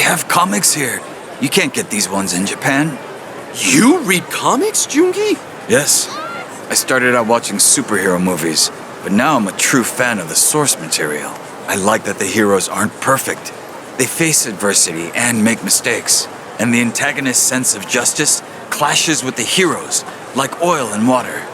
have comics here. You can't get these ones in Japan. You read comics, Joongi? Yes. I started out watching superhero movies, but now I'm a true fan of the source material. I like that the heroes aren't perfect. They face adversity and make mistakes, and the antagonist's sense of justice clashes with the heroes, like oil and water.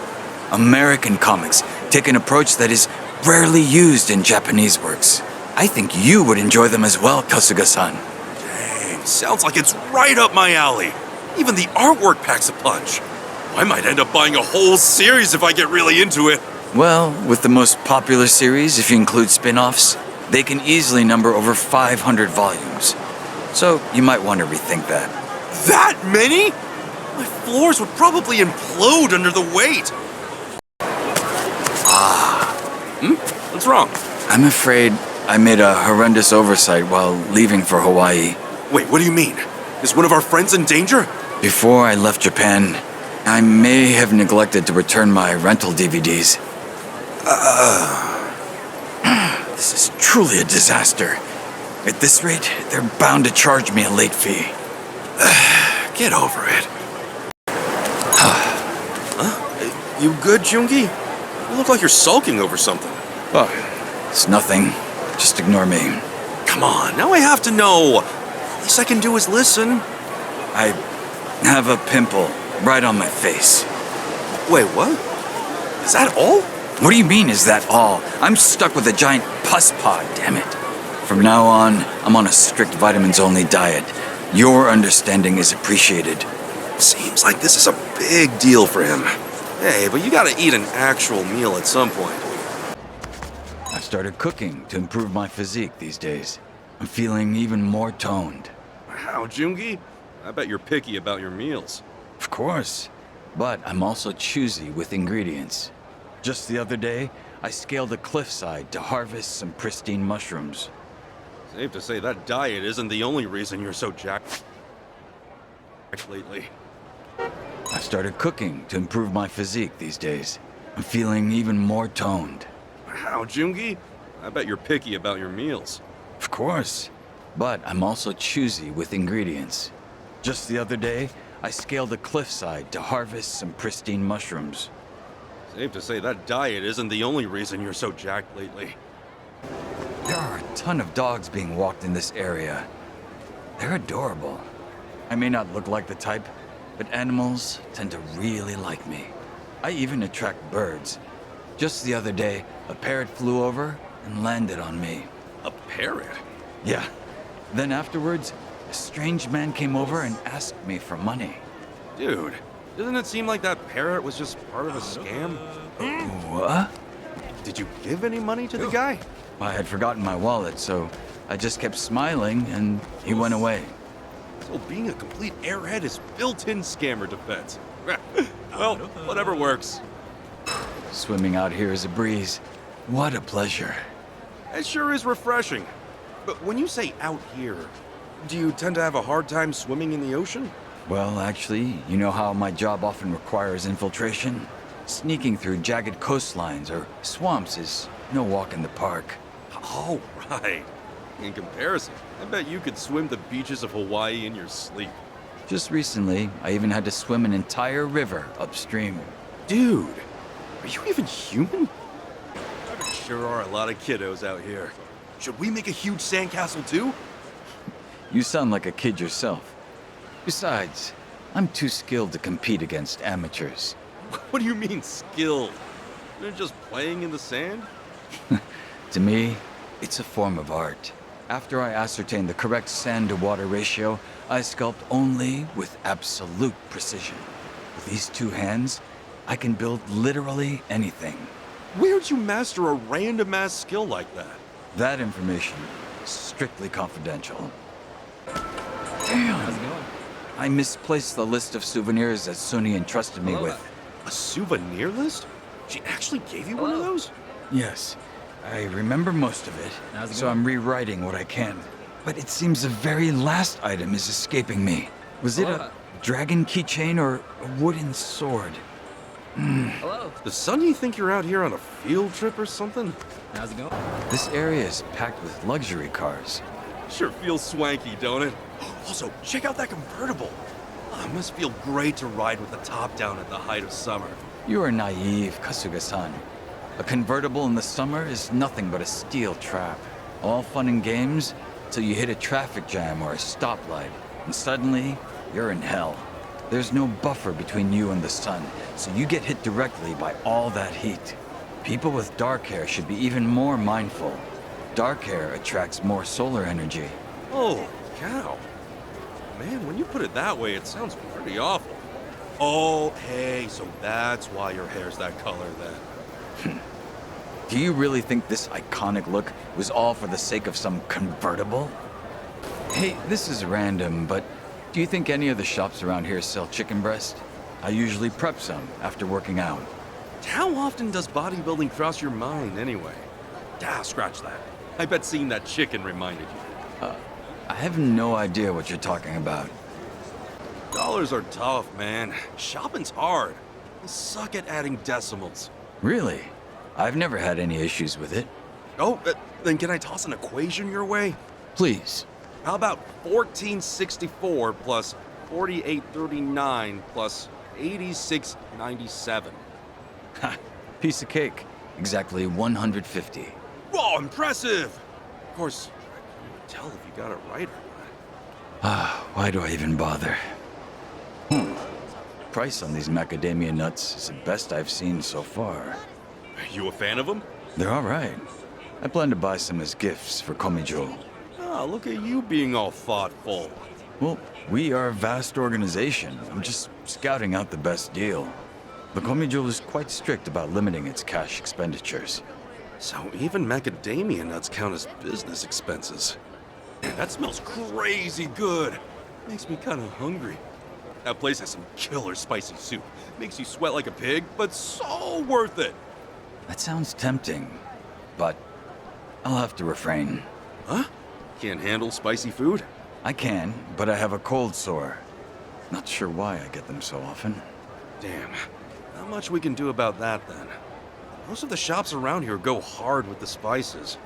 American comics take an approach that is rarely used in Japanese works. I think you would enjoy them as well, Kasuga-san. Dang, sounds like it's right up my alley. Even the artwork packs a punch. I might end up buying a whole series if I get really into it. Well, with the most popular series, if you include spin-offs, they can easily number over 500 volumes. So you might want to rethink that. That many? My floors would probably implode under the weight. What's wrong? I'm afraid I made a horrendous oversight while leaving for Hawaii. Wait, what do you mean? Is one of our friends in danger? Before I left Japan, I may have neglected to return my rental DVDs. This is truly a disaster. At this rate, they're bound to charge me a late fee. Get over it. Huh? You good, Joongi? You look like you're sulking over something. Oh, it's nothing. Just ignore me. Come on, now I have to know. Least I can do is listen. I have a pimple right on my face. Wait, what? Is that all? What do you mean, is that all? I'm stuck with a giant pus pod, damn it. From now on, I'm on a strict vitamins-only diet. Your understanding is appreciated. Seems like this is a big deal for him. Hey, but you gotta eat an actual meal at some point. I've started cooking to improve my physique these days. I'm feeling even more toned. Wow, Joongi? I bet you're picky about your meals. Of course. But I'm also choosy with ingredients. Just the other day, I scaled a cliffside to harvest some pristine mushrooms. Safe to say that diet isn't the only reason you're so jacked lately. I've started cooking to improve my physique these days. I'm feeling even more toned. Wow, Joongi? I bet you're picky about your meals. Of course. But I'm also choosy with ingredients. Just the other day, I scaled a cliffside to harvest some pristine mushrooms. Safe to say that diet isn't the only reason you're so jacked lately. There are a ton of dogs being walked in this area. They're adorable. I may not look like the type, but animals tend to really like me. I even attract birds. Just the other day, a parrot flew over and landed on me. A parrot? Yeah. Then afterwards, a strange man came over and asked me for money. Dude, doesn't it seem like that parrot was just part of a scam? What? Did you give any money to the guy? I had forgotten my wallet, so I just kept smiling and he went away. So being a complete airhead is built-in scammer defense. Well, whatever works. Swimming out here is a breeze. What a pleasure. It sure is refreshing. But when you say out here, do you tend to have a hard time swimming in the ocean? Well, actually, you know how my job often requires infiltration? Sneaking through jagged coastlines or swamps is no walk in the park. Oh, right. In comparison, I bet you could swim the beaches of Hawaii in your sleep. Just recently, I even had to swim an entire river upstream. Dude, are you even human? There sure are a lot of kiddos out here. Should we make a huge sandcastle too? You sound like a kid yourself. Besides, I'm too skilled to compete against amateurs. What do you mean, skilled? You're just playing in the sand? To me, it's a form of art. After I ascertain the correct sand-to-water ratio, I sculpt only with absolute precision. With these two hands, I can build literally anything. Where'd you master a random-ass skill like that? That information is strictly confidential. Damn! How's it going? I misplaced the list of souvenirs that Suni entrusted me with. A souvenir list? She actually gave you one of those? Yes, I remember most of it, How's it so going? I'm rewriting what I can. But it seems the very last item is escaping me. Was it a dragon keychain or a wooden sword? Hello. Does Sunny think you're out here on a field trip or something? How's it going? This area is packed with luxury cars. Sure feels swanky, don't it? Also, check out that convertible. It must feel great to ride with the top down at the height of summer. You are naive, Kasuga-san. A convertible in the summer is nothing but a steel trap. All fun and games till you hit a traffic jam or a stoplight, and suddenly, you're in hell. There's no buffer between you and the sun, so you get hit directly by all that heat. People with dark hair should be even more mindful. Dark hair attracts more solar energy. Oh, cow. Man, when you put it that way, it sounds pretty awful. Oh, hey, so that's why your hair's that color then. Do you really think this iconic look was all for the sake of some convertible? Hey, this is random, but do you think any of the shops around here sell chicken breast? I usually prep some after working out. How often does bodybuilding cross your mind anyway? Scratch that. I bet seeing that chicken reminded you. I have no idea what you're talking about. Dollars are tough, man. Shopping's hard. I suck at adding decimals. Really? I've never had any issues with it. Oh, then can I toss an equation your way? Please. How about 1464 plus 4839 plus 8697? Ha! Piece of cake. Exactly 150. Whoa, impressive! Of course, I can't tell if you got it right or not. Why do I even bother? Price on these macadamia nuts is the best I've seen so far. Are you a fan of them? They're all right. I plan to buy some as gifts for Komijo. Oh, look at you being all thoughtful. Well, we are a vast organization. I'm just scouting out the best deal. The Komijo is quite strict about limiting its cash expenditures. So even macadamia nuts count as business expenses. Man, that smells crazy good. Makes me kind of hungry. That place has some killer spicy soup. Makes you sweat like a pig, but so worth it. That sounds tempting, but I'll have to refrain. Huh? Can't handle spicy food? I can, but I have a cold sore. Not sure why I get them so often. Damn. Not much we can do about that then. Most of the shops around here go hard with the spices.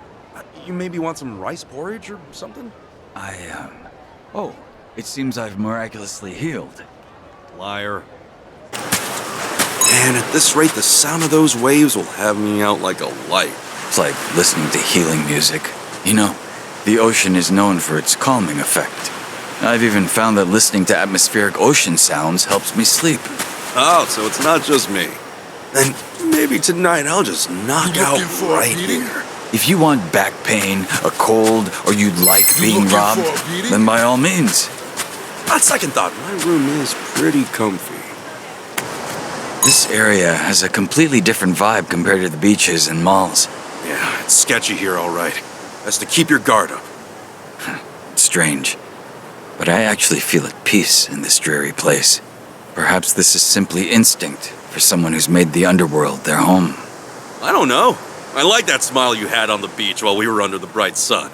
You maybe want some rice porridge or something? Oh, it seems I've miraculously healed. Liar. Man, at this rate, the sound of those waves will have me out like a light. It's like listening to healing music. You know, the ocean is known for its calming effect. I've even found that listening to atmospheric ocean sounds helps me sleep. Oh, so it's not just me. Then maybe tonight I'll just knock out right here. If you want back pain, a cold, or you'd like being robbed, then by all means. On second thought, my room is pretty comfy. This area has a completely different vibe compared to the beaches and malls. Yeah, it's sketchy here, all right. Best to keep your guard up. It's strange, but I actually feel at peace in this dreary place. Perhaps this is simply instinct for someone who's made the underworld their home. I don't know. I like that smile you had on the beach while we were under the bright sun.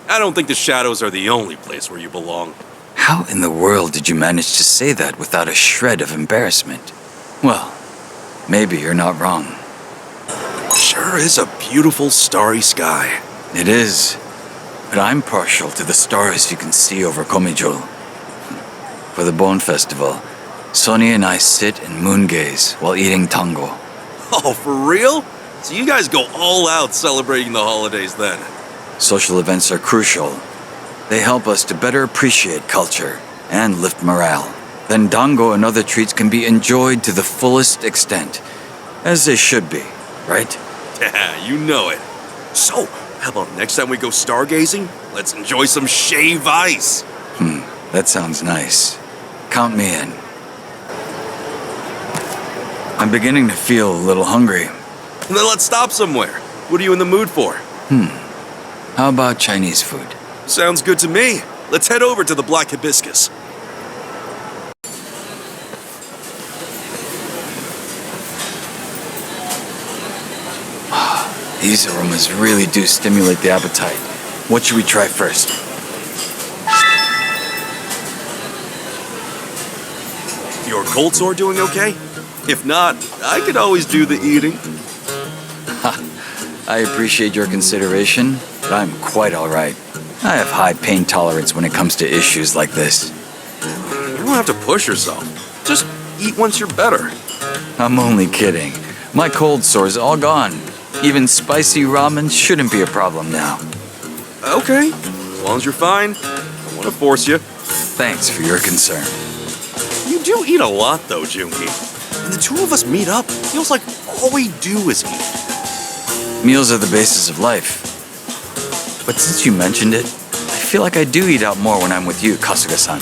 I don't think the shadows are the only place where you belong. How in the world did you manage to say that without a shred of embarrassment? Well, maybe you're not wrong. Sure is a beautiful starry sky. It is, but I'm partial to the stars you can see over Komijo. For the Bone Festival, Sonny and I sit and moon gaze while eating tango. Oh, for real? So you guys go all out celebrating the holidays then? Social events are crucial. They help us to better appreciate culture and lift morale. Then dango and other treats can be enjoyed to the fullest extent, as they should be, right? Yeah, you know it. So, how about next time we go stargazing? Let's enjoy some shave ice. That sounds nice. Count me in. I'm beginning to feel a little hungry. And then let's stop somewhere. What are you in the mood for? How about Chinese food? Sounds good to me. Let's head over to the Black Hibiscus. These aromas really do stimulate the appetite. What should we try first? Your cold sore doing okay? If not, I could always do the eating. I appreciate your consideration, but I'm quite all right. I have high pain tolerance when it comes to issues like this. You don't have to push yourself. Just eat once you're better. I'm only kidding. My cold sore's all gone. Even spicy ramen shouldn't be a problem now. Okay, as long as you're fine. I don't want to force you. Thanks for your concern. You do eat a lot, though, Joongi. When the two of us meet up, it feels like all we do is eat. Meals are the basis of life. But since you mentioned it, I feel like I do eat out more when I'm with you, Kasuga-san.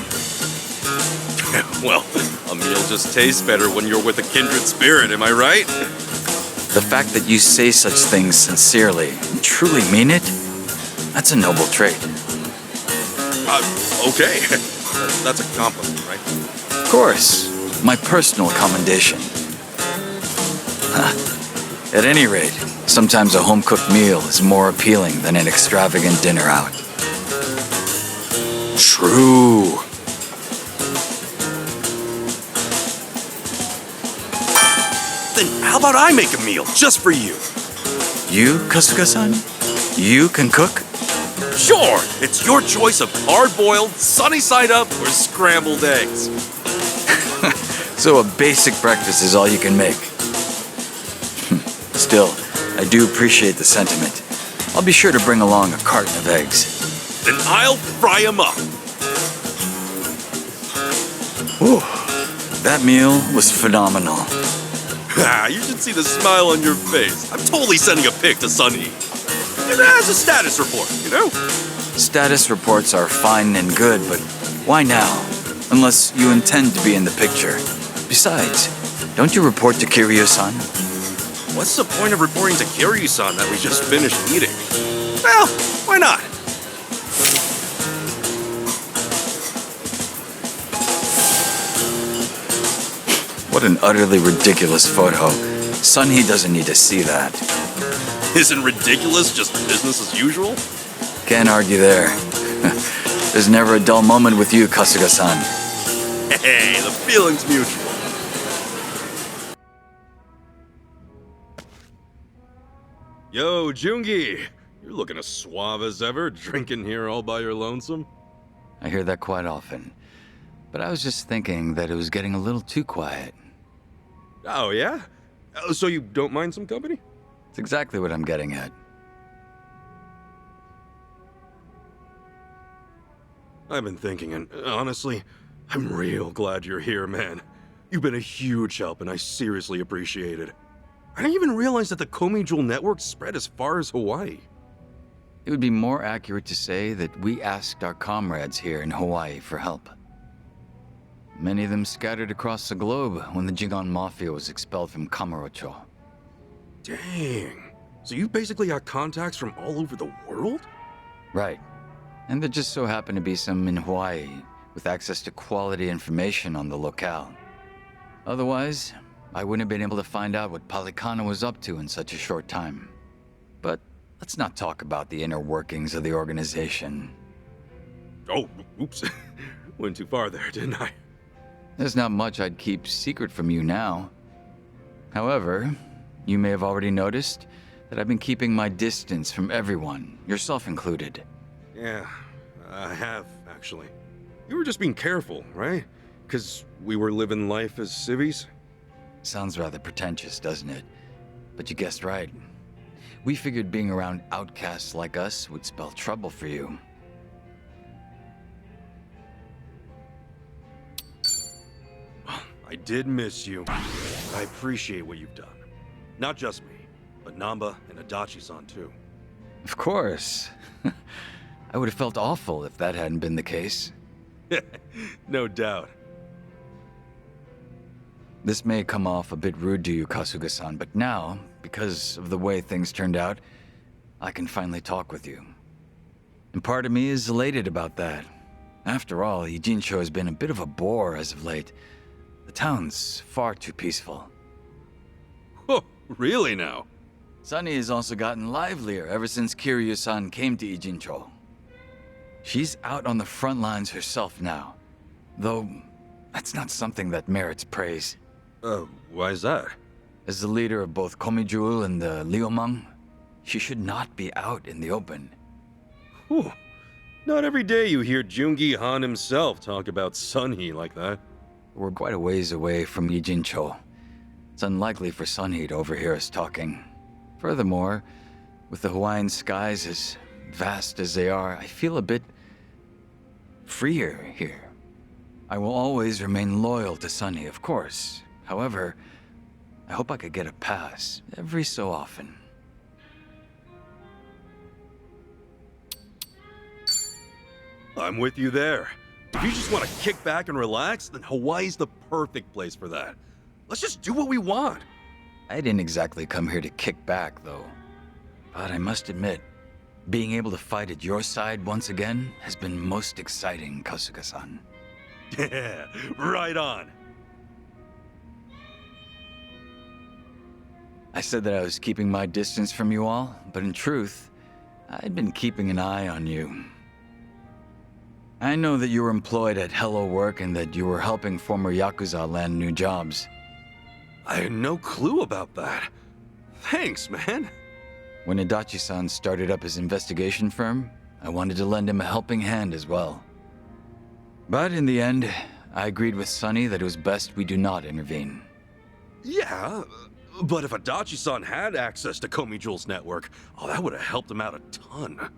Well, a meal just tastes better when you're with a kindred spirit, am I right? The fact that you say such things sincerely and truly mean it, that's a noble trait. Okay. That's a compliment, right? Of course, my personal commendation. At any rate, sometimes a home-cooked meal is more appealing than an extravagant dinner out. True. Then how about I make a meal just for you? You, Kasuga-san? You can cook? Sure, it's your choice of hard-boiled, sunny-side-up, or scrambled eggs. So a basic breakfast is all you can make. Still, I do appreciate the sentiment. I'll be sure to bring along a carton of eggs. Then I'll fry 'em up. Ooh, that meal was phenomenal. You should see the smile on your face. I'm totally sending a pic to Sunny. As a status report, you know? Status reports are fine and good, but why now? Unless you intend to be in the picture. Besides, don't you report to Kiryu-san? What's the point of reporting to Kiryu-san that we just finished eating? Well, why not? What an utterly ridiculous photo. Sunhee doesn't need to see that. Isn't ridiculous just business as usual? Can't argue there. There's never a dull moment with you, Kasuga-san. Hey, the feeling's mutual. Yo, Joongi, you're looking as suave as ever, drinking here all by your lonesome. I hear that quite often. But I was just thinking that it was getting a little too quiet. Oh, yeah? So you don't mind some company? It's exactly what I'm getting at. I've been thinking, and honestly, I'm real glad you're here, man. You've been a huge help, and I seriously appreciate it. I didn't even realize that the Komi Jewel network spread as far as Hawaii. It would be more accurate to say that we asked our comrades here in Hawaii for help. Many of them scattered across the globe when the Jigon Mafia was expelled from Kamurocho. Dang. So you basically got contacts from all over the world? Right. And there just so happened to be some in Hawaii with access to quality information on the locale. Otherwise, I wouldn't have been able to find out what Palikana was up to in such a short time. But let's not talk about the inner workings of the organization. Oh, oops. Went too far there, didn't I? There's not much I'd keep secret from you now. However, you may have already noticed that I've been keeping my distance from everyone, yourself included. Yeah, I have, actually. You were just being careful, right? Because we were living life as civvies? Sounds rather pretentious, doesn't it? But you guessed right. We figured being around outcasts like us would spell trouble for you. I did miss you. I appreciate what you've done. Not just me, but Namba and Adachi-san too. Of course. I would have felt awful if that hadn't been the case. No doubt. This may come off a bit rude to you, Kasuga-san, but now, because of the way things turned out, I can finally talk with you. And part of me is elated about that. After all, Ijincho has been a bit of a bore as of late. The town's far too peaceful. Oh, really now? Sunny has also gotten livelier ever since Kiryu-san came to Ijincho. She's out on the front lines herself now, though that's not something that merits praise. Why is that? As the leader of both Komi Jewel and the Liumang, she should not be out in the open. Whew. Not every day you hear Joongi Han himself talk about Sunhee like that. We're quite a ways away from Ijincho. It's unlikely for Sunhee to overhear us talking. Furthermore, with the Hawaiian skies as vast as they are, I feel a bit freer here. I will always remain loyal to Sunny, of course. However, I hope I could get a pass every so often. I'm with you there. If you just want to kick back and relax, then Hawaii's the perfect place for that. Let's just do what we want. I didn't exactly come here to kick back, though. But I must admit, being able to fight at your side once again has been most exciting, Kasuga-san. Yeah, right on. I said that I was keeping my distance from you all, but in truth, I'd been keeping an eye on you. I know that you were employed at Hello Work and that you were helping former Yakuza land new jobs. I had no clue about that. Thanks, man. When Adachi-san started up his investigation firm, I wanted to lend him a helping hand as well. But in the end, I agreed with Sunny that it was best we do not intervene. Yeah, but if Adachi-san had access to Komi Jewel's network, that would have helped him out a ton.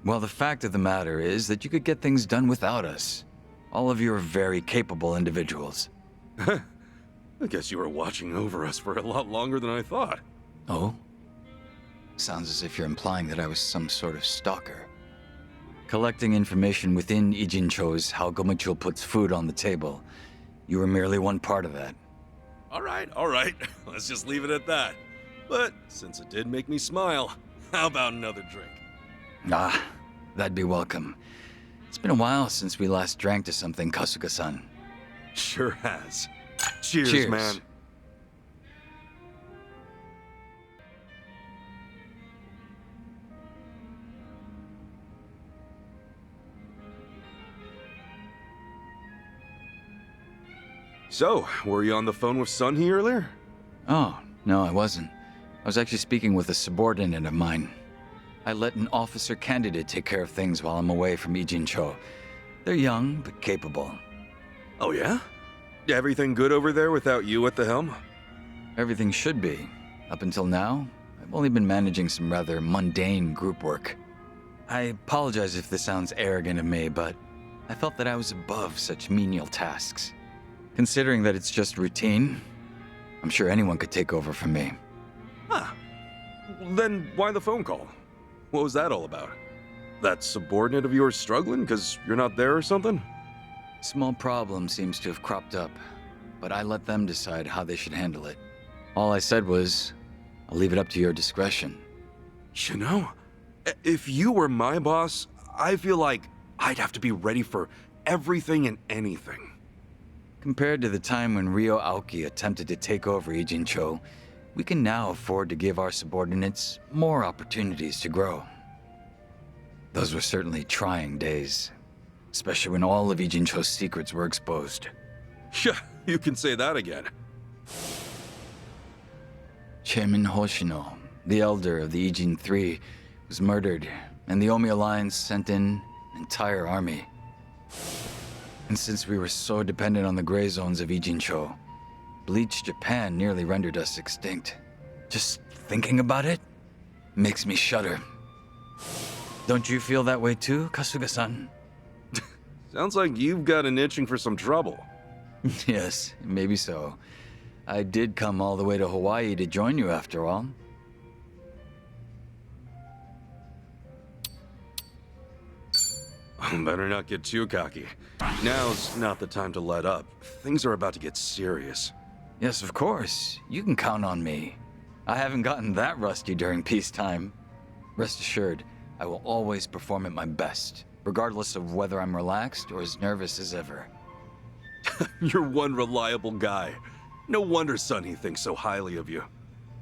Well, the fact of the matter is that you could get things done without us. All of you are very capable individuals. I guess you were watching over us for a lot longer than I thought. Oh? Sounds as if you're implying that I was some sort of stalker. Collecting information within Ijincho's how Gomichul puts food on the table. You were merely one part of that. All right. Let's just leave it at that. But since it did make me smile, how about another drink? Ah, that'd be welcome. It's been a while since we last drank to something, Kasuga-san. Sure has. Cheers, Cheers, man. So, were you on the phone with Sunhee earlier? Oh, no, I wasn't. I was actually speaking with a subordinate of mine. I let an officer candidate take care of things while I'm away from Ijincho. They're young, but capable. Oh yeah? Everything good over there without you at the helm? Everything should be. Up until now, I've only been managing some rather mundane group work. I apologize if this sounds arrogant of me, but I felt that I was above such menial tasks. Considering that it's just routine, I'm sure anyone could take over from me. Huh. Then why the phone call? What was that all about? That subordinate of yours struggling because you're not there or something? Small problem seems to have cropped up, but I let them decide how they should handle it. All I said was, I'll leave it up to your discretion. You know, if you were my boss, I feel like I'd have to be ready for everything and anything. Compared to the time when Ryo Aoki attempted to take over Ijincho, we can now afford to give our subordinates more opportunities to grow. Those were certainly trying days, especially when all of Ijincho's secrets were exposed. Yeah, you can say that again. Chairman Hoshino, the elder of the Ijin Three, was murdered, and the Omi Alliance sent in an entire army. And since we were so dependent on the gray zones of Ijincho, Bleach Japan nearly rendered us extinct. Just thinking about it makes me shudder. Don't you feel that way too, Kasuga-san? Sounds like you've got an itching for some trouble. Yes, maybe so. I did come all the way to Hawaii to join you after all. Better not get too cocky. Now's not the time to let up. Things are about to get serious. Yes, of course. You can count on me. I haven't gotten that rusty during peacetime. Rest assured, I will always perform at my best, regardless of whether I'm relaxed or as nervous as ever. You're one reliable guy. No wonder Sunny thinks so highly of you.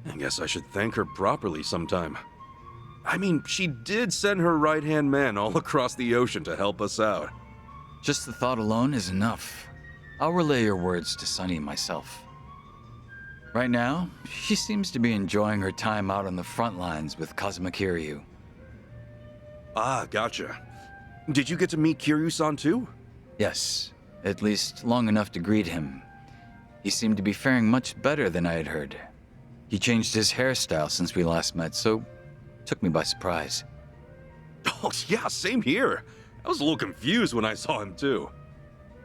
I guess I should thank her properly sometime. I mean, she did send her right-hand man all across the ocean to help us out. Just the thought alone is enough. I'll relay your words to Sunny myself. Right now, she seems to be enjoying her time out on the front lines with Kazuma Kiryu. Ah, gotcha. Did you get to meet Kiryu-san too? Yes, at least long enough to greet him. He seemed to be faring much better than I had heard. He changed his hairstyle since we last met, so took me by surprise. Oh yeah, same here. I was a little confused when I saw him too.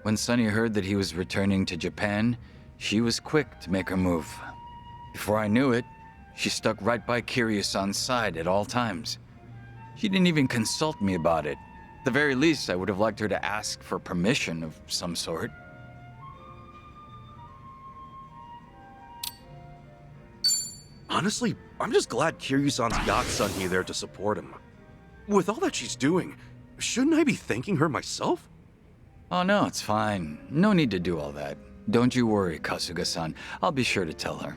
When Sunny heard that he was returning to Japan, she was quick to make her move. Before I knew it, she stuck right by Kiryu-san's side at all times. She didn't even consult me about it. At the very least, I would have liked her to ask for permission of some sort. Honestly, I'm just glad Kiryu-san's got Sunny there to support him. With all that she's doing, shouldn't I be thanking her myself? Oh no, it's fine. No need to do all that. Don't you worry, Kasuga-san. I'll be sure to tell her.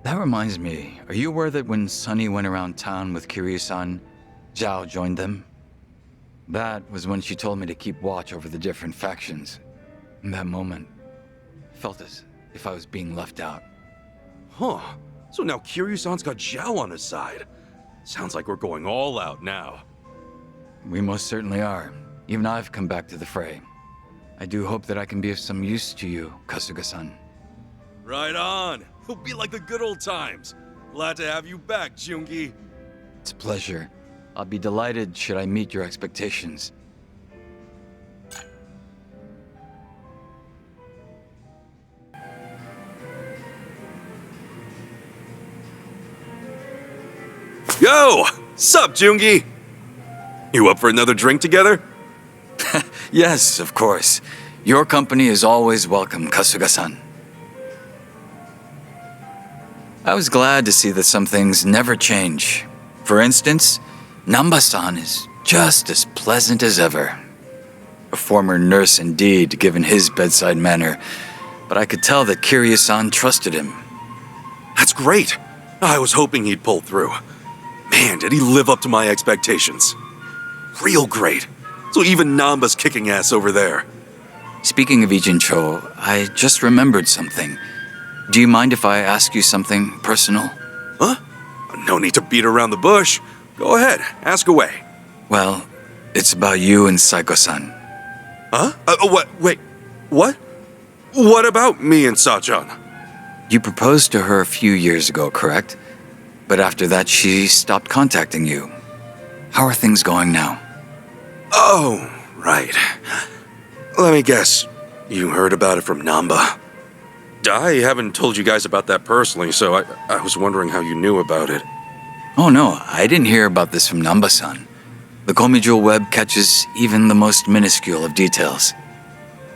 That reminds me, are you aware that when Sunny went around town with Kiryu-san, Zhao joined them? That was when she told me to keep watch over the different factions. In that moment, I felt as if I was being left out. Huh. So now Kiryu-san's got Zhao on his side. Sounds like we're going all out now. We most certainly are. Even I've come back to the fray. I do hope that I can be of some use to you, Kasuga-san. Right on. It'll be like the good old times. Glad to have you back, Joongi. It's a pleasure. I'll be delighted should I meet your expectations. Yo! Sup, Joongi? You up for another drink together? Yes, of course. Your company is always welcome, Kasuga-san. I was glad to see that some things never change. For instance, Namba-san is just as pleasant as ever. A former nurse indeed, given his bedside manner, but I could tell that Kiryu-san trusted him. That's great. I was hoping he'd pull through. Man, did he live up to my expectations. Real great. So even Namba's kicking ass over there. Speaking of Ijincho, I just remembered something. Do you mind if I ask you something personal? Huh? No need to beat around the bush. Go ahead, ask away. Well, it's about you and Saiko-san. Huh? What? Wait, what? What about me and Sachan? You proposed to her a few years ago, correct? But after that, she stopped contacting you. How are things going now? Oh, right. Let me guess. You heard about it from Namba. I haven't told you guys about that personally, so I was wondering how you knew about it. Oh no, I didn't hear about this from Namba-san. The Komijul web catches even the most minuscule of details.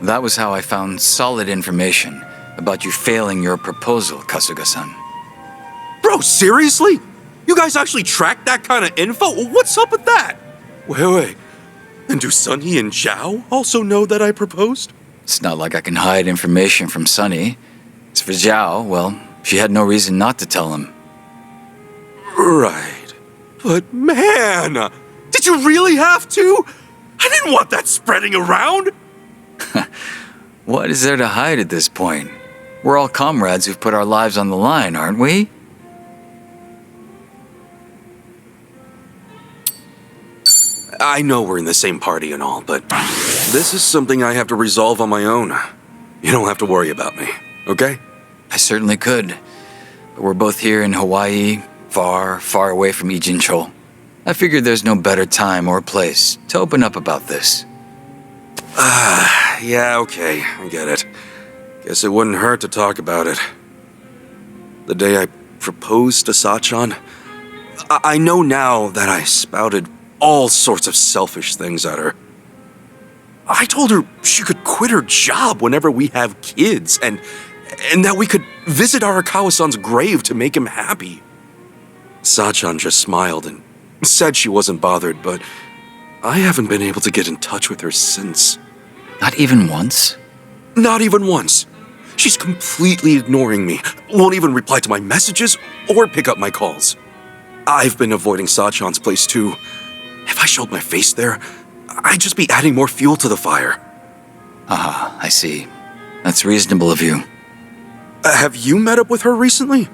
That was how I found solid information about you failing your proposal, Kasuga-san. Bro, seriously? You guys actually tracked that kind of info? What's up with that? Wait. And do Sunny and Zhao also know that I proposed? It's not like I can hide information from Sunny. As for Zhao, well, she had no reason not to tell him. Right. But man, did you really have to? I didn't want that spreading around. What is there to hide at this point? We're all comrades who've put our lives on the line, aren't we? I know we're in the same party and all, but this is something I have to resolve on my own. You don't have to worry about me, okay? I certainly could. But we're both here in Hawaii, far, far away from Ijincho. I figured there's no better time or place to open up about this. Yeah, okay, I get it. Guess it wouldn't hurt to talk about it. The day I proposed to Sachan, I know now that I spouted all sorts of selfish things at her. I told her she could quit her job whenever we have kids, and that we could visit Arakawa-san's grave to make him happy. Sachan just smiled and said she wasn't bothered, but I haven't been able to get in touch with her since. Not even once? Not even once. She's completely ignoring me, won't even reply to my messages or pick up my calls. I've been avoiding Sachan's place too. If I showed my face there, I'd just be adding more fuel to the fire. Ah, I see. That's reasonable of you. Have you met up with her recently?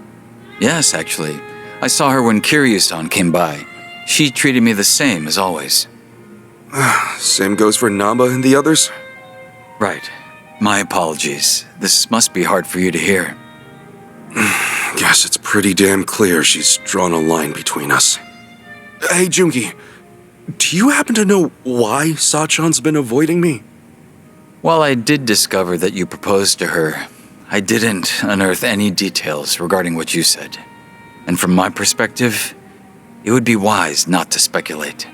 Yes, actually. I saw her when Kiryu-san came by. She treated me the same as always. Same goes for Namba and the others? Right. My apologies. This must be hard for you to hear. Guess it's pretty damn clear she's drawn a line between us. Hey, Joongi, do you happen to know why Sachan's been avoiding me? While I did discover that you proposed to her, I didn't unearth any details regarding what you said. And from my perspective, it would be wise not to speculate.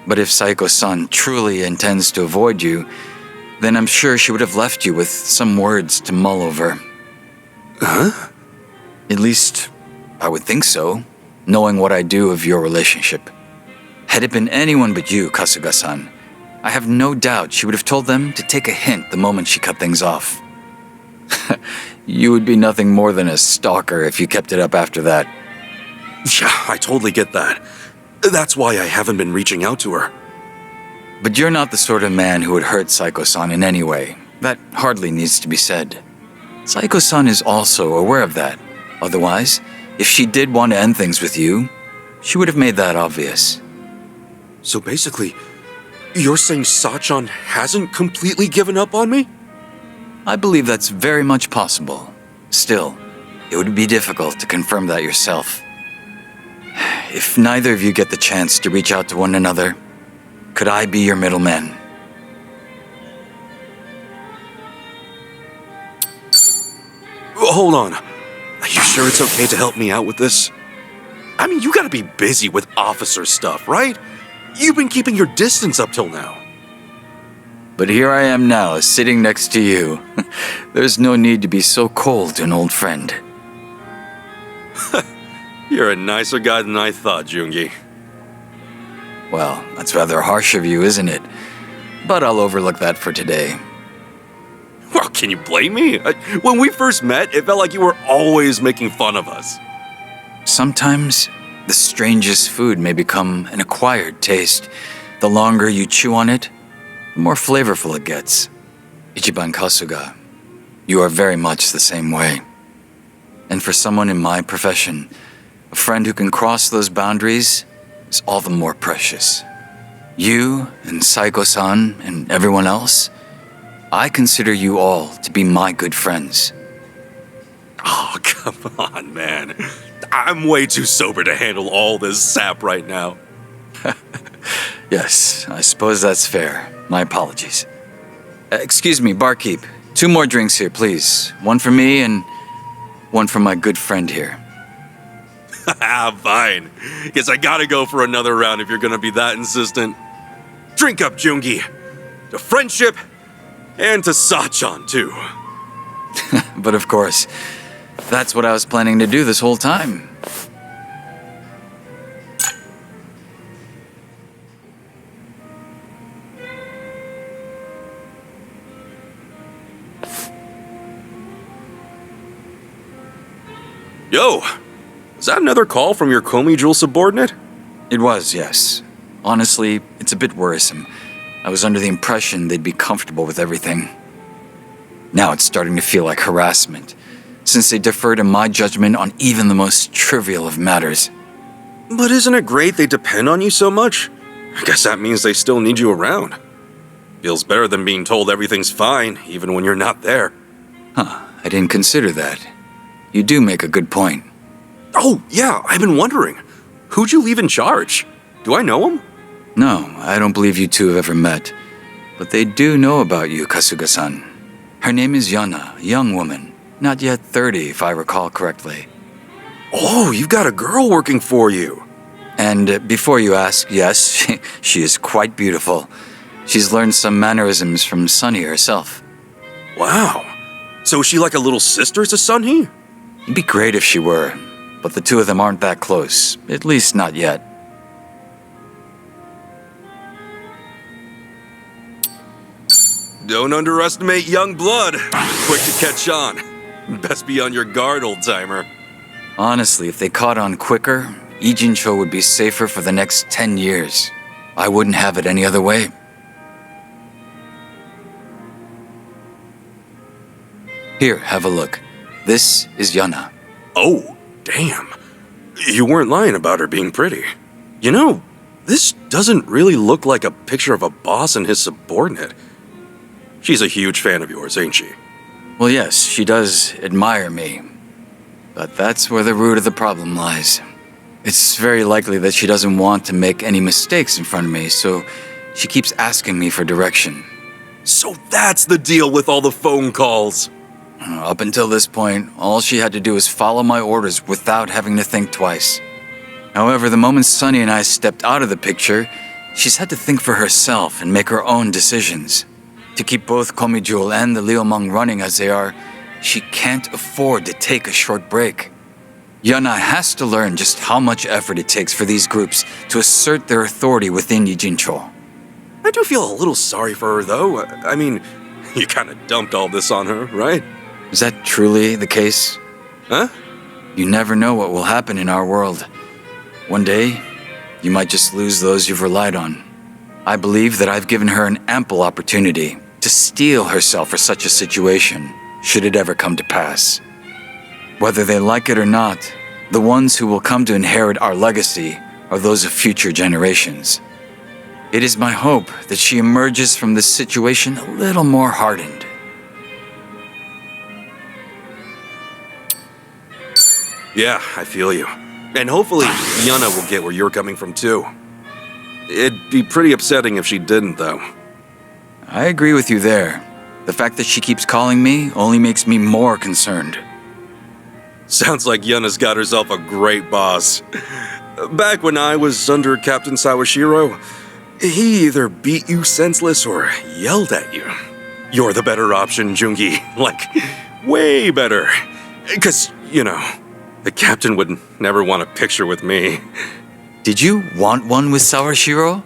But if Saiko-san truly intends to avoid you, then I'm sure she would have left you with some words to mull over. Huh? At least, I would think so, knowing what I do of your relationship. Had it been anyone but you, Kasuga-san, I have no doubt she would have told them to take a hint the moment she cut things off. You would be nothing more than a stalker if you kept it up after that. Yeah, I totally get that. That's why I haven't been reaching out to her. But you're not the sort of man who would hurt Saiko-san in any way. That hardly needs to be said. Saiko-san is also aware of that. Otherwise, if she did want to end things with you, she would have made that obvious. So basically, you're saying Sachan hasn't completely given up on me? I believe that's very much possible. Still, it would be difficult to confirm that yourself. If neither of you get the chance to reach out to one another, could I be your middleman? Hold on. Are you sure it's okay to help me out with this? I mean, you gotta be busy with officer stuff, right? You've been keeping your distance up till now. But here I am now, sitting next to you. There's no need to be so cold to an old friend. You're a nicer guy than I thought, Joongi. Well, that's rather harsh of you, isn't it? But I'll overlook that for today. Well, can you blame me? When we first met, it felt like you were always making fun of us. Sometimes, the strangest food may become an acquired taste. The longer you chew on it, the more flavorful it gets. Ichiban Kasuga, you are very much the same way. And for someone in my profession, a friend who can cross those boundaries is all the more precious. You and Saiko-san and everyone else, I consider you all to be my good friends. Oh, come on, man. I'm way too sober to handle all this sap right now. Yes, I suppose that's fair. My apologies. Excuse me, barkeep. 2 more drinks here, please. One for me and one for my good friend here. Fine. Guess I gotta go for another round if you're gonna be that insistent. Drink up, Joongi. To friendship, and to Sachan, too. But of course, that's what I was planning to do this whole time. Yo, is that another call from your Komi Jewel subordinate? It was, yes. Honestly, it's a bit worrisome. I was under the impression they'd be comfortable with everything. Now it's starting to feel like harassment, since they defer to my judgment on even the most trivial of matters. But isn't it great they depend on you so much? I guess that means they still need you around. Feels better than being told everything's fine, even when you're not there. Huh, I didn't consider that. You do make a good point. Oh, yeah, I've been wondering. Who'd you leave in charge? Do I know him? No, I don't believe you two have ever met. But they do know about you, Kasuga-san. Her name is Yana, a young woman. Not yet 30, if I recall correctly. Oh, you've got a girl working for you. And before you ask, yes, she is quite beautiful. She's learned some mannerisms from Sunny herself. Wow. So is she like a little sister to Sunny? It'd be great if she were, but the two of them aren't that close, at least not yet. Don't underestimate young blood. Quick to catch on. Best be on your guard, old-timer. Honestly, if they caught on quicker, Ijincho would be safer for the next 10 years. I wouldn't have it any other way. Here, have a look. This is Yana. Oh, damn. You weren't lying about her being pretty. You know, this doesn't really look like a picture of a boss and his subordinate. She's a huge fan of yours, ain't she? Well, yes, she does admire me. But that's where the root of the problem lies. It's very likely that she doesn't want to make any mistakes in front of me, so she keeps asking me for direction. So that's the deal with all the phone calls. Up until this point, all she had to do was follow my orders without having to think twice. However, the moment Sunny and I stepped out of the picture, she's had to think for herself and make her own decisions. To keep both Komijul and the Liumang running as they are, she can't afford to take a short break. Yana has to learn just how much effort it takes for these groups to assert their authority within Yijincho. I do feel a little sorry for her, though. I mean, you kind of dumped all this on her, right? Is that truly the case? Huh? You never know what will happen in our world. One day, you might just lose those you've relied on. I believe that I've given her an ample opportunity to steel herself for such a situation, should it ever come to pass. Whether they like it or not, the ones who will come to inherit our legacy are those of future generations. It is my hope that she emerges from this situation a little more hardened. Yeah, I feel you. And hopefully, Yana will get where you're coming from, too. It'd be pretty upsetting if she didn't, though. I agree with you there. The fact that she keeps calling me only makes me more concerned. Sounds like Yana's got herself a great boss. Back when I was under Captain Sawashiro, he either beat you senseless or yelled at you. You're the better option, Joongi. Like, way better. 'Cause, you know, the captain would never want a picture with me. Did you want one with Sawashiro?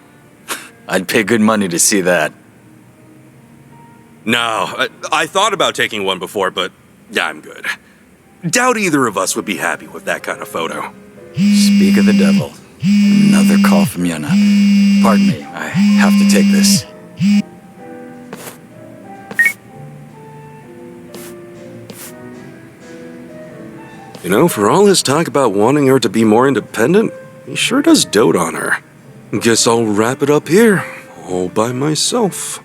I'd pay good money to see that. No, I thought about taking one before, but yeah, I'm good. Doubt either of us would be happy with that kind of photo. Speak of the devil. Another call from Yana. Pardon me, I have to take this. You know, for all his talk about wanting her to be more independent, he sure does dote on her. Guess I'll wrap it up here, all by myself.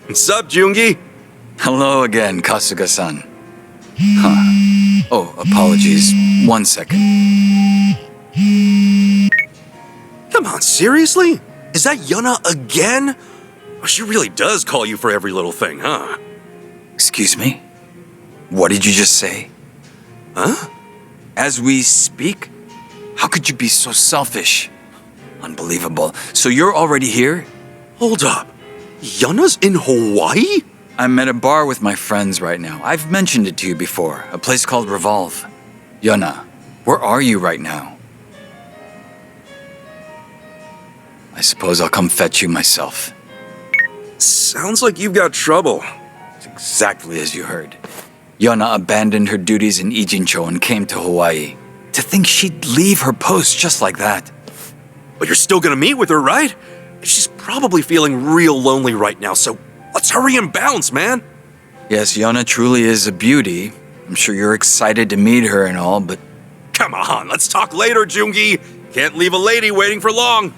What's up, Joongi? Hello again, Kasuga-san. Huh. Oh, apologies. 1 second. Come on, seriously? Is that Yana again? Oh, she really does call you for every little thing, huh? Excuse me? What did you just say? Huh? As we speak? How could you be so selfish? Unbelievable. So you're already here? Hold up. Yana's in Hawaii? I'm at a bar with my friends right now. I've mentioned it to you before. A place called Revolve. Yana, where are you right now? I suppose I'll come fetch you myself. Sounds like you've got trouble. It's exactly as you heard. Yana abandoned her duties in Ijincho and came to Hawaii. To think she'd leave her post just like that. But you're still gonna meet with her, right? She's probably feeling real lonely right now, so let's hurry and bounce, man. Yes, Yana truly is a beauty. I'm sure you're excited to meet her and all, but... Come on, let's talk later, Joongi. Can't leave a lady waiting for long.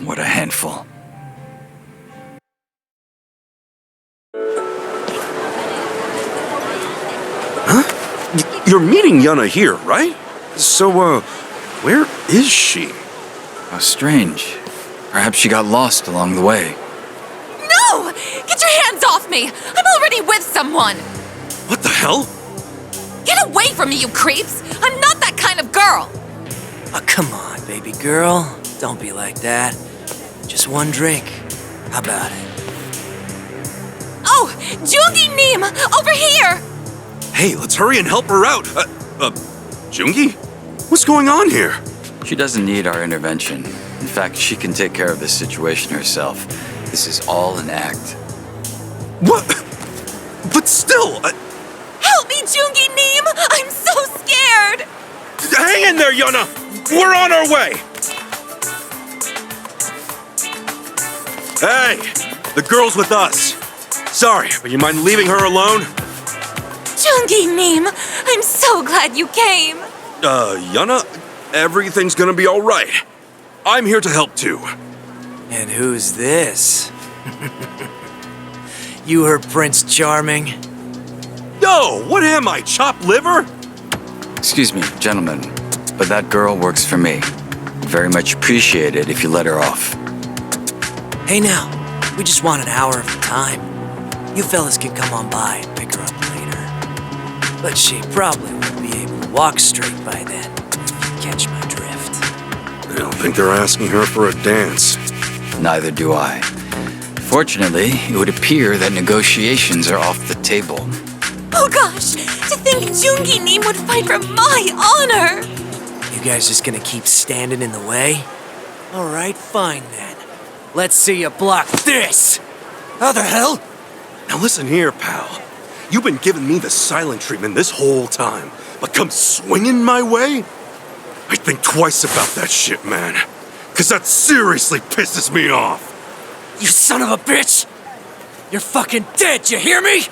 What a handful. Huh? You're meeting Yana here, right? So, where is she? How strange. Perhaps she got lost along the way. No! Get your hands off me! I'm already with someone! What the hell? Get away from me, you creeps! I'm not that kind of girl! Oh, come on, baby girl. Don't be like that. Just one drink. How about it? Oh! Joongi Neem! Over here! Hey, let's hurry and help her out. Joongi? What's going on here? She doesn't need our intervention. In fact, she can take care of this situation herself. This is all an act. What? But still... Help me, Joongi Neem! I'm so scared! Hang in there, Yana! We're on our way! Hey! The girl's with us. Sorry, but you mind leaving her alone? Joongi, Neem! I'm so glad you came! Yana, everything's gonna be alright. I'm here to help too. And who's this? You her Prince Charming? Yo, what am I, chopped liver? Excuse me, gentlemen, but that girl works for me. Very much appreciate it if you let her off. Hey now, we just want an hour of her time. You fellas can come on by and pick her up later. But she probably won't be able to walk straight by then, if you catch my drift. I don't think they're asking her for a dance. Neither do I. Fortunately, it would appear that negotiations are off the table. Oh gosh! To think Joongi Neem would fight for my honor! You guys just gonna keep standing in the way? Alright, fine then. Let's see you block this! How the hell? Now listen here, pal. You've been giving me the silent treatment this whole time, but come swinging my way? I think twice about that shit, man. Cause that seriously pisses me off. You son of a bitch! You're fucking dead, you hear me?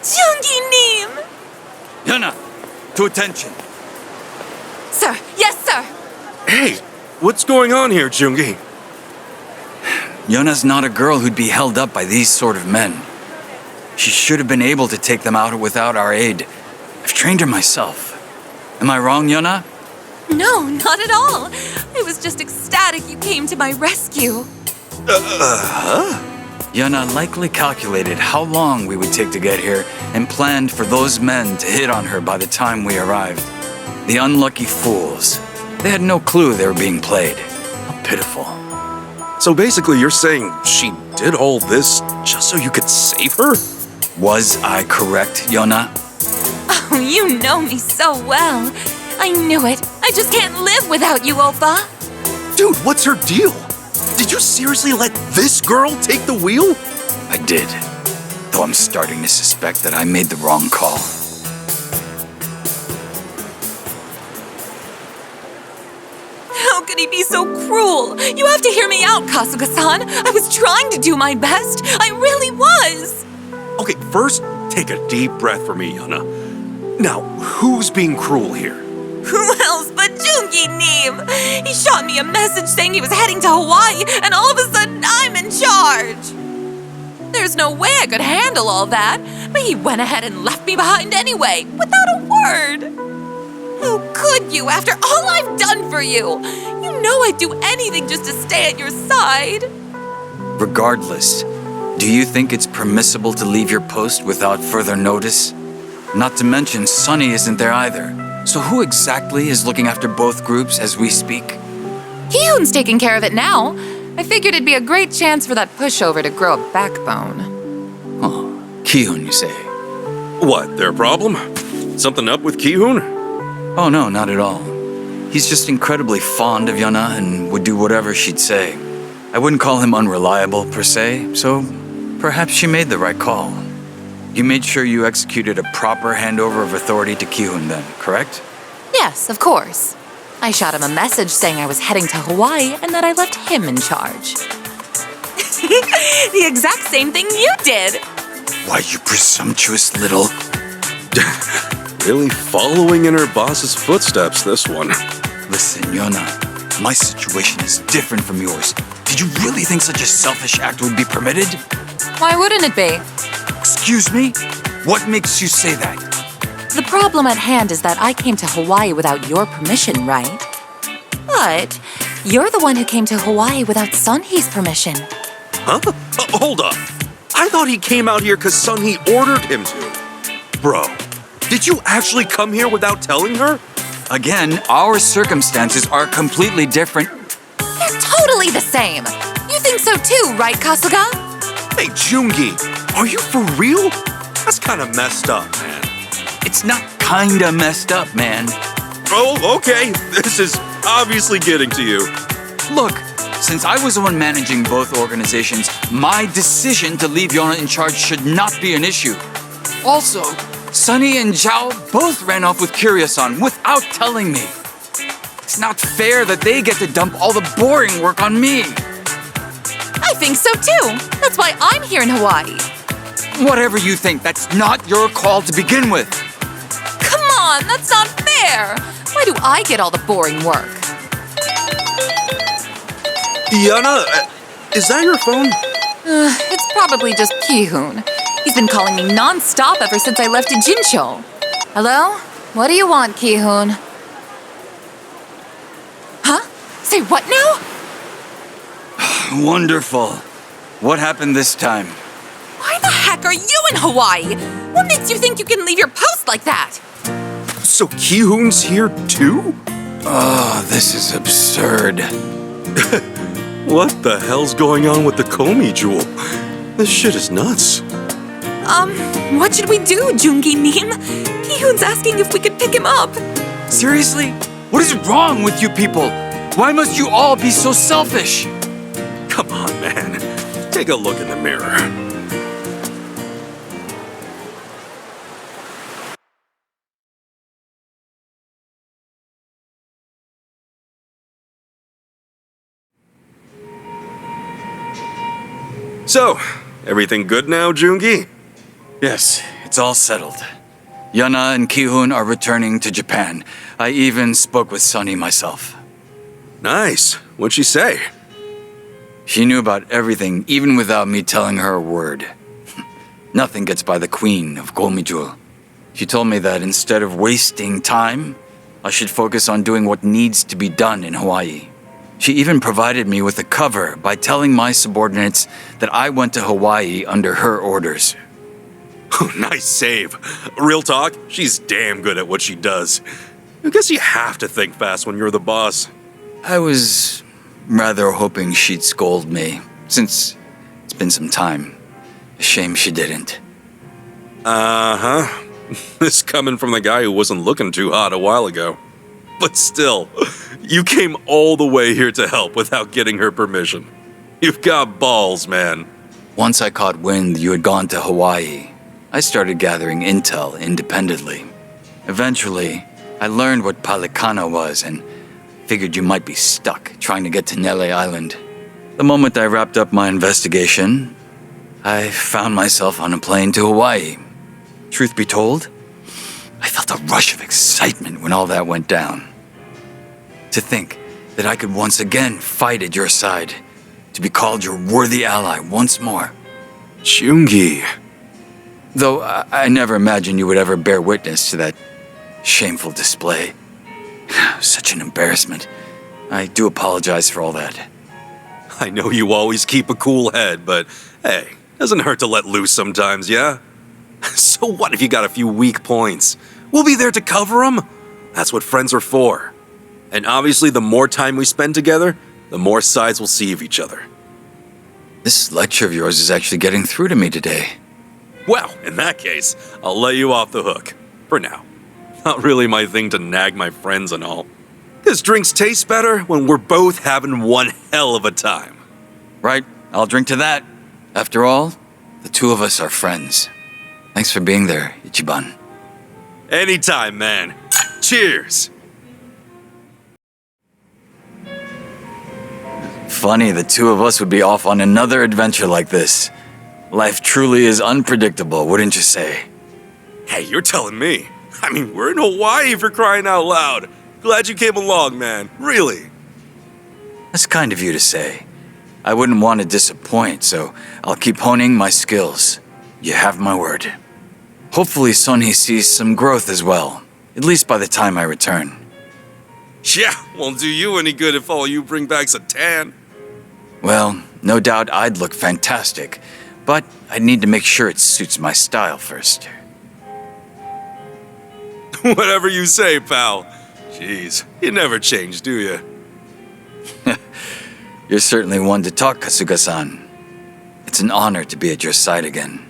Joongi Neem! Yana, to attention. Sir, yes, sir! Hey, what's going on here, Joongi? Yona's not a girl who'd be held up by these sort of men. She should have been able to take them out without our aid. I've trained her myself. Am I wrong, Yona? No, not at all. I was just ecstatic you came to my rescue. Yona likely calculated how long we would take to get here and planned for those men to hit on her by the time we arrived. The unlucky fools. They had no clue they were being played. How pitiful. So basically you're saying she did all this just so you could save her? Was I correct, Yona? Oh, you know me so well. I knew it. I just can't live without you, Oppa. Dude, what's her deal? Did you seriously let this girl take the wheel? I did. Though I'm starting to suspect that I made the wrong call. How could he be so cruel? You have to hear me out, Kasuga-san. I was trying to do my best. I really was. Okay, first, take a deep breath for me, Yana. Now, who's being cruel here? Who else but Joongi Neem? He shot me a message saying he was heading to Hawaii, and all of a sudden I'm in charge. There's no way I could handle all that, but he went ahead and left me behind anyway, without a word. How could you, after all I've done for you? You know I'd do anything just to stay at your side. Regardless, do you think it's permissible to leave your post without further notice? Not to mention, Sunny isn't there either. So who exactly is looking after both groups as we speak? Ki-hoon's taking care of it now. I figured it'd be a great chance for that pushover to grow a backbone. Oh, Ki-hoon, you say? What, their problem? Something up with Ki-hoon? Oh no, not at all. He's just incredibly fond of Yona and would do whatever she'd say. I wouldn't call him unreliable per se, so perhaps she made the right call. You made sure you executed a proper handover of authority to Ki-hoon then, correct? Yes, of course. I shot him a message saying I was heading to Hawaii and that I left him in charge. The exact same thing you did. Why, you presumptuous little... Really following in her boss's footsteps, this one. Listen, Yona, my situation is different from yours. Did you really think such a selfish act would be permitted? Why wouldn't it be? Excuse me? What makes you say that? The problem at hand is that I came to Hawaii without your permission, right? But you're the one who came to Hawaii without Sunhee's permission. Huh? Hold up. I thought he came out here because Sunhee ordered him to. Bro, did you actually come here without telling her? Again, our circumstances are completely different. They're totally the same. You think so too, right, Kasuga? Hey, Joongi, are you for real? That's kind of messed up, man. It's not kinda messed up, man. Oh, okay. This is obviously getting to you. Look, since I was the one managing both organizations, my decision to leave Yona in charge should not be an issue. Also, Sunny and Zhao both ran off with Kiryu-san without telling me. It's not fair that they get to dump all the boring work on me. think so too. That's why I'm here in Hawaii. Whatever you think, that's not your call to begin with. Come on, that's not fair. Why do I get all the boring work? Yana, is that your phone? It's probably just Ki-hoon. He's been calling me non-stop ever since I left Jincho. Hello? What do you want, Ki-hoon? Huh? Say what now? Wonderful. What happened this time? Why the heck are you in Hawaii? What makes you think you can leave your post like that? So Ki-hoon's here too? Oh, this is absurd. What the hell's going on with the Komi jewel? This shit is nuts. What should we do, Joongi Neem? Ki-hoon's asking if we could pick him up. Seriously? What is wrong with you people? Why must you all be so selfish? Come on, man. Take a look in the mirror. So, everything good now, Joongi? Yes, it's all settled. Yana and Ki-hoon are returning to Japan. I even spoke with Sunny myself. Nice. What'd she say? She knew about everything, even without me telling her a word. Nothing gets by the queen of Komijul. She told me that instead of wasting time, I should focus on doing what needs to be done in Hawaii. She even provided me with a cover by telling my subordinates that I went to Hawaii under her orders. Nice save. Real talk, she's damn good at what she does. I guess you have to think fast when you're the boss. I was rather hoping she'd scold me, since it's been some time. A shame she didn't. Uh-huh. This coming from the guy who wasn't looking too hot a while ago. But still, you came all the way here to help without getting her permission. You've got balls, man. Once I caught wind you had gone to Hawaii, I started gathering intel independently. Eventually, I learned what Palikana was and figured you might be stuck trying to get to Nele Island. The moment I wrapped up my investigation, I found myself on a plane to Hawaii. Truth be told, I felt a rush of excitement when all that went down. To think that I could once again fight at your side, to be called your worthy ally once more. Joongi. Though I never imagined you would ever bear witness to that shameful display. Such an embarrassment. I do apologize for all that. I know you always keep a cool head, but hey, doesn't hurt to let loose sometimes, yeah? So what if you got a few weak points? We'll be there to cover them. That's what friends are for. And obviously, the more time we spend together, the more sides we'll see of each other. This lecture of yours is actually getting through to me today. Well, in that case, I'll let you off the hook. For now. Not really my thing to nag my friends and all. Because drinks taste better when we're both having one hell of a time. Right, I'll drink to that. After all, the two of us are friends. Thanks for being there, Ichiban. Anytime, man. Cheers! Funny, the two of us would be off on another adventure like this. Life truly is unpredictable, wouldn't you say? Hey, you're telling me. I mean, we're in Hawaii for crying out loud. Glad you came along, man. Really. That's kind of you to say. I wouldn't want to disappoint, so I'll keep honing my skills. You have my word. Hopefully Sonny sees some growth as well, at least by the time I return. Yeah, won't do you any good if all you bring back's a tan. Well, no doubt I'd look fantastic, but I'd need to make sure it suits my style first. Whatever you say, pal. Jeez, you never change, do you? You're certainly one to talk, Kasuga-san. It's an honor to be at your side again.